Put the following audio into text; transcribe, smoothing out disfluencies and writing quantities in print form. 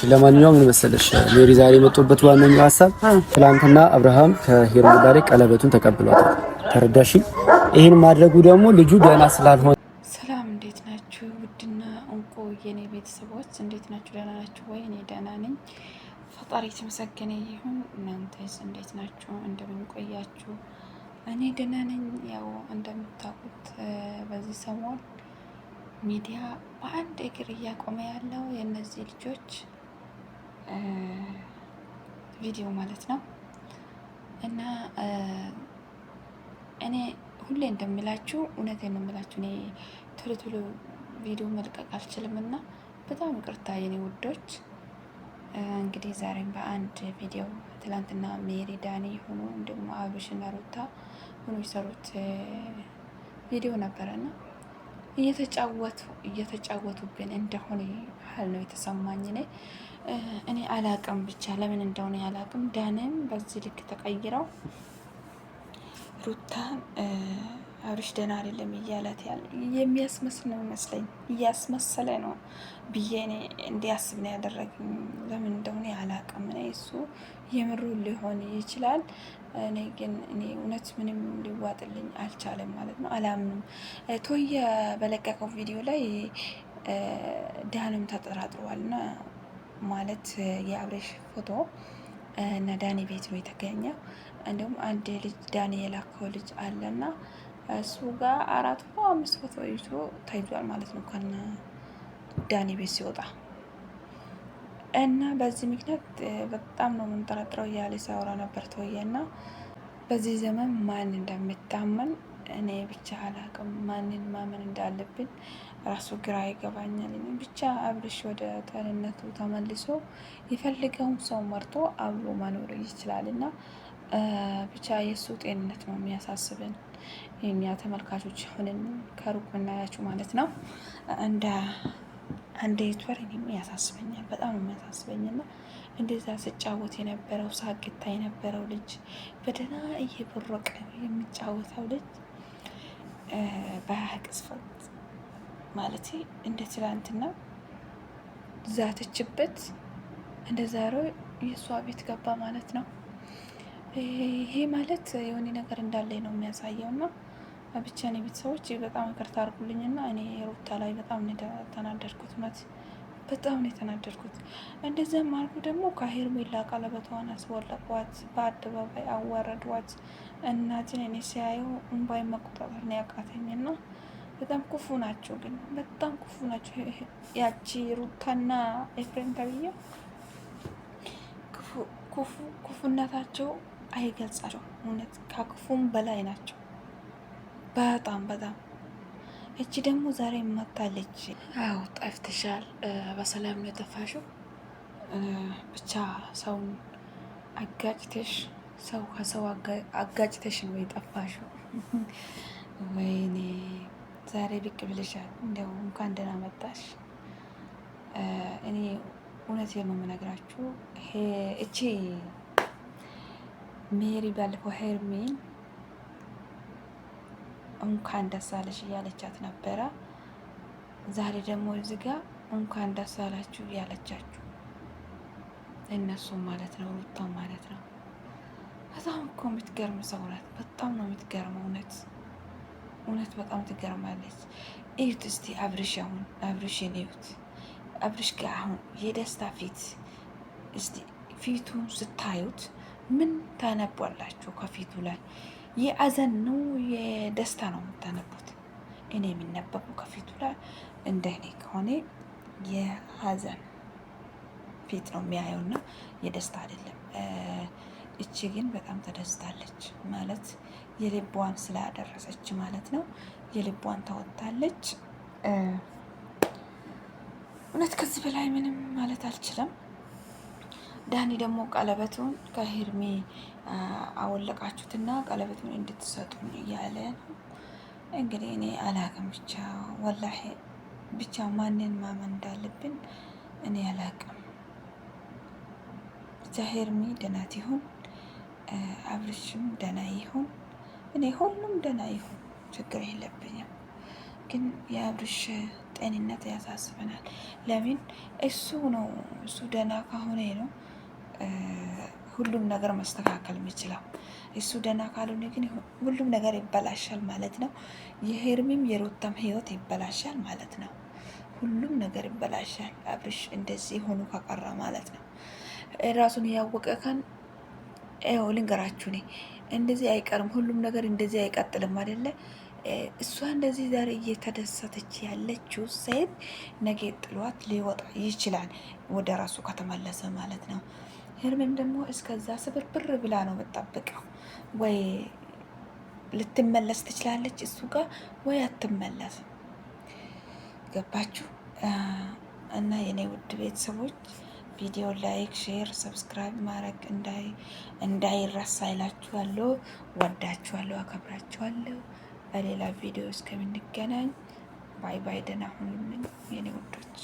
ለማንኛውም ምን መሰለሽ ሜሪ ዛሬ የመጡበት ዋነኛው ሀሳብ ትላንትና አብርሃም ከሄርሜላ ላይ ቀለበቱን ተቀብሏታል። ተረዳሽ? ይሄን ማድረጉ ደግሞ ልጁ ደህና ስላልሆነ። ሰላም፣ እንዴት ናችሁ? ውድና እንቁ የኔ ቤተሰቦች እንዴት ናችሁ? ደህና ናችሁ ወይ? እኔ ደህና ነኝ፣ ፈጣሪ የተመሰገነ ይሁን። እናንተስ እንዴት ናችሁ? እንደምን ቆያችሁ? እኔ ደህና ነኝ። ያው እንደምታውቁት በዚህ ሰሞን ሚዲያ በአንድ እግር እያቆመ ያለው የእነዚህ ልጆች ቪዲዮ ማለት ነው። እና እኔ ሁሌ እንደምላችሁ እውነቴን ነው የምላችሁ፣ እኔ ቶሎ ቶሎ ቪዲዮ መልቀቅ አልችልም እና በጣም ይቅርታ የኔ ውዶች። እንግዲህ ዛሬም በአንድ ቪዲዮ ትላንትና ሜሪ ዳኒ ሆኖ እንዲሁም አብርሽና ሩታ ሆኖ የሰሩት ቪዲዮ ነበረና እየተጫወቱብን እንደሆነ ያህል ነው የተሰማኝ። እኔ አላቅም ብቻ ለምን እንደሆነ ያላቅም። ዳንም በዚህ ልክ ተቀይረው ሩታን አብርሽ ደህና አይደለም እያላት ያለ የሚያስመስል ነው ይመስለኝ፣ እያስመሰለ ነው ብዬ እኔ እንዲያስብ ነው ያደረግኝ። ለምን እንደሆነ ያላቅም። እሱ የምሩ ሊሆን ይችላል። እኔ ግን እውነት ምንም ሊዋጥልኝ አልቻለም ማለት ነው። አላምንም። ቶየ በለቀቀው ቪዲዮ ላይ ዳንም ተጠራጥሯልና ማለት የአብሬሽ ፎቶ እና ዳኒ ቤት ነው የተገኘው። እንዲሁም አንድ ልጅ ዳኒ የላከው ልጅ አለና እሱ ጋር 4 ፎቶ 5 ፎቶ ይዞ ታይቷል ማለት ነው ከነ ዳኒ ቤት ሲወጣ እና በዚህ ምክንያት በጣም ነው የምንጠረጥረው እያለ ሲያወራ ነበር ተወየና። በዚህ ዘመን ማን እንደምታመን እኔ ብቻ አላቅም። ማንን ማመን እንዳለብን ራሱ ግራ ይገባኛል። ብቻ አብርሽ ወደ ጤንነቱ ተመልሶ የፈልገውን ሰው መርጦ አብሮ መኖር ይችላል እና ብቻ የእሱ ጤንነት ነው የሚያሳስብን የኛ ተመልካቾች ሆነን ከሩቅ ምናያችሁ ማለት ነው። እንደ አንድ ዩቱበር እኔም ያሳስበኛል፣ በጣም ነው የሚያሳስበኝና እንደዛ ስጫወት የነበረው ሳቅታ የነበረው ልጅ በደህና እየበረቀ የሚጫወተው ልጅ በቅጽበት ማለት እንደ ትላንትና ዛተችበት እንደ ዛሬው የእሷ ቤት ገባ ማለት ነው። ይሄ ማለት የሆነ ነገር እንዳለ ነው የሚያሳየው። እና ብቻ እኔ ቤተሰቦች በጣም ይቅርታ አድርጉልኝና እኔ ሩታ ላይ በጣም ተናደድኩት። እውነት በጣም ነው የተናደድኩት። እንደዚያም አልኩ ደግሞ ከሄርሜላ ቀለበቷን አስወለቋት፣ በአደባባይ አዋረዷት። እናትን እኔ ሲያዩ እንባይ መቆጣጠር ነው ያቃተኝና በጣም ክፉ ናቸው፣ ግን በጣም ክፉ ናቸው። ያቺ ሩታና ኤፍሬም ተብዬ ክፉነታቸው አይገልጻቸው። እውነት ከክፉም በላይ ናቸው። በጣም በጣም እቺ ደግሞ ዛሬ መታለች። አዎ ጠፍተሻል፣ በሰላም ነው የጠፋሽው። ብቻ ሰውን አጋጭተሽ ሰው ከሰው አጋጭተሽ ነው የጠፋሽው። ወይኔ ዛሬ ብቅ ብለሻል። እንደው እንኳን ደህና መጣሽ። እኔ እውነቴን ነው የምነግራችሁ። እቺ ሜሪ ባለፈው ሄርሜን እንኳን ደስ አለሽ እያለቻት ነበረ። ዛሬ ደግሞ እዚህ ጋር እንኳን ደስ አላችሁ እያለቻችሁ እነሱ ማለት ነው፣ ሩታ ማለት ነው። በጣም እኮ የምትገርም ሰው ናት። በጣም ነው የምትገርመው። እውነት በጣም ትገርማለች። እዩት እስቲ አብርሽ፣ አሁን አብርሽን እዩት። አብርሽ ጋር አሁን የደስታ ፊት እስቲ ፊቱን ስታዩት ምን ታነቧላችሁ? ከፊቱ ላይ የአዘን ነው የደስታ ነው የምታነቡት? እኔ የሚነበቡ ከፊቱ ላይ እንደ እኔ ከሆነ የሀዘን ፊት ነው የሚያየውና የደስታ አይደለም። እቺ ግን በጣም ተደስታለች ማለት የልቧን ስላደረሰች ማለት ነው። የልቧን ተወጥታለች። እውነት ከዚህ በላይ ምንም ማለት አልችልም። ዳኒ ደግሞ ቀለበቱን ከሄርሜ አወለቃችሁትና ቀለበቱን እንድትሰጡን እያለ ነው እንግዲህ። እኔ አላቅም ብቻ ወላሂ ብቻ ማንን ማመን እንዳለብን እኔ አላቅም። ብቻ ሄርሜ ደህና ይሁን፣ አብርሽም ደህና ይሁን፣ እኔ ሁሉም ደህና ይሁን፣ ችግር የለብኝም። ግን የአብርሽ ጤንነት ያሳስበናል። ለምን እሱ ነው እሱ ደህና ከሆነ ነው ሁሉም ነገር መስተካከል የሚችለው። እሱ ደህና ካልሆነ ግን ሁሉም ነገር ይበላሻል ማለት ነው። የሄርሚም የሩታም ህይወት ይበላሻል ማለት ነው። ሁሉም ነገር ይበላሻል። አብርሽ እንደዚህ ሆኖ ከቀረ ማለት ነው። ራሱን ያወቀ ካን ልንገራችሁ እኔ እንደዚህ አይቀርም። ሁሉም ነገር እንደዚህ አይቀጥልም አይደለ? እሷ እንደዚህ ዛሬ እየተደሰተች ያለችው ሴት ነገ ጥሏት ሊወጣ ይችላል፣ ወደ ራሱ ከተመለሰ ማለት ነው። ሄርሜም ደግሞ እስከዛ ስብርብር ብላ ነው የምጠብቀው። ወይ ልትመለስ ትችላለች እሱ ጋር ወይ አትመለስም። ገባችሁ? እና የኔ ውድ ቤተሰቦች ቪዲዮ ላይክ፣ ሼር፣ ሰብስክራይብ ማድረግ እንዳይረሳ ይላችኋለሁ። ወዳችኋለሁ፣ አከብራችኋለሁ። በሌላ ቪዲዮ እስከምንገናኝ ባይ ባይ። ደህና ሁኑልኝ የኔ ውዶች።